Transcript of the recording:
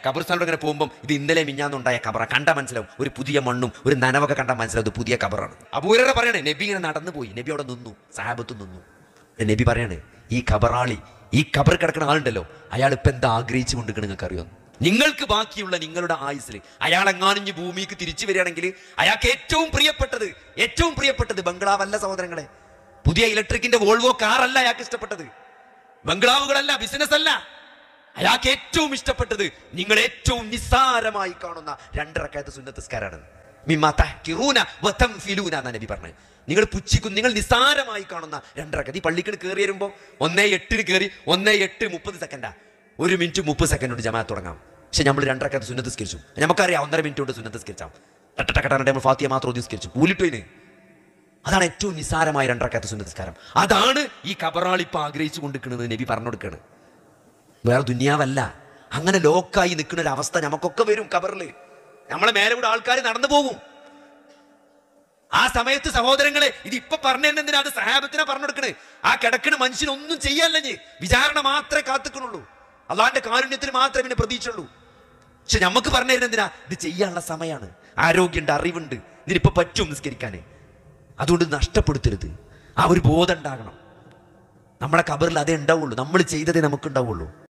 കബർസ്ഥാനോട് ഇങ്ങനെ പോകുമ്പോൾ ഇത് ഇന്നലെ മിഞ്ഞാന്നുണ്ടായ കബറ കണ്ട മനസ്സിലാവും. ഒരു പുതിയ മണ്ണും ഒരു നനവൊക്കെ കണ്ടാൽ മനസ്സിലാവും ഇത് പുതിയ കബറാണ്. അബൂ ഹുറൈറ പറയണേ, നബി ഇങ്ങനെ നടന്നു പോയി, നബി അവിടെ നിന്നു, സഹാബത്ത് നിന്നു. നബി പറയണേ, ഈ കബറാളി, ഈ കബർ കിടക്കുന്ന ആളുണ്ടല്ലോ, അയാൾ ഇപ്പൊ എന്താ ആഗ്രഹിച്ചു കൊണ്ടിരിക്കണം നിങ്ങൾക്ക് അറിയാം? നിങ്ങൾക്ക് ബാക്കിയുള്ള നിങ്ങളുടെ ആയുസ്സിൽ അയാളെങ്ങാനും ഭൂമിക്ക് തിരിച്ചു വരികയാണെങ്കിൽ അയാൾക്ക് ഏറ്റവും പ്രിയപ്പെട്ടത് ബംഗ്ലാവല്ല സഹോദരങ്ങളെ, പുതിയ ഇലക്ട്രിക്കിന്റെ വോൾവോ കാറല്ല അയാൾക്ക് ഇഷ്ടപ്പെട്ടത്, ബംഗ്ലാവുകളല്ല, ബിസിനസ് അല്ല. അയാൾക്ക് ഏറ്റവും ഇഷ്ടപ്പെട്ടത് നിങ്ങൾ ഏറ്റവും നിസ്സാരമായി കാണുന്ന 2 റക്അത്ത് സുന്നത്ത് നിസ്കാരമാണ്. മിമ്മാ തഹ്കിറൂന വതംഫിലൂന എന്നാ നബി പറഞ്ഞത്. നിങ്ങൾ പുച്ഛിക്കും, നിങ്ങൾ നിസ്സാരമായി കാണുന്ന 2 റക്അത്ത്. ഈ പള്ളിക്കൽ കയറി വരുമ്പോൾ 1:08 കയറി 1:08 30 സെക്കൻഡാ, 1 മിനിറ്റ് 30 സെക്കൻഡ് കൊണ്ട് ജമാഅത്ത് തുടങ്ങാം. പക്ഷെ നമ്മൾ 2 റക്അത്ത് സുന്നത്ത് നിസ്കരിച്ചു, നമുക്കറിയാം 1.5 മിനിറ്റ് കൊണ്ട് സുന്നത്ത് നിസ്കരിച്ചാം. ടട്ടട്ടക്കട്ടാണ് നമ്മൾ ഫാത്തിഹ മാത്രം നിസ്കരിച്ചു, കൂലിട്ടോയിന്. അതാണ് ഏറ്റവും നിസ്സാരമായ 2 റക്അത്ത് സുന്നത്ത് നിസ്കാരം. അതാണ് ഈ കബറാളിപ്പ് ആഗ്രഹിച്ചു കൊണ്ടിരിക്കുന്നത് നബി പറഞ്ഞു കൊടുക്കുകയാണ്. വേറെ ദുനിയാവല്ല. അങ്ങനെ ലോക്കായി നിൽക്കുന്ന ഒരു അവസ്ഥ നമുക്കൊക്കെ വരും. കബറില് നമ്മളെ മേലെ കൂടെ ആൾക്കാർ നടന്നു പോകും. ആ സമയത്ത് സഹോദരങ്ങളെ, ഇത് ഇപ്പൊ പറഞ്ഞതിനെന്തിനാ? അത് സഹാബത്തിനെ പറഞ്ഞു കൊടുക്കണേ. ആ കിടക്കുന്ന മനുഷ്യനൊന്നും ചെയ്യാല്ലേ, വിചാരണ മാത്രമേ കാത്തുക്കണുള്ളൂ, അള്ളാന്റെ കാരുണ്യത്തിന് മാത്രമേ പിന്നെ പ്രതീക്ഷയുള്ളൂ. പക്ഷെ നമുക്ക് പറഞ്ഞു തരുന്നതിനാ? ഇത് ചെയ്യാനുള്ള സമയമാണ്, ആരോഗ്യമുണ്ട്, അറിവുണ്ട്, ഇതിനിപ്പോ പറ്റും നിസ്കരിക്കാന്. അതുകൊണ്ട് നഷ്ടപ്പെടുത്തരുത്. ആ ഒരു ബോധം ഉണ്ടാകണം. നമ്മളെ കബറിൽ അതേ ഉണ്ടാവുള്ളൂ, നമ്മൾ ചെയ്തതേ നമുക്ക് ഉണ്ടാവുള്ളൂ.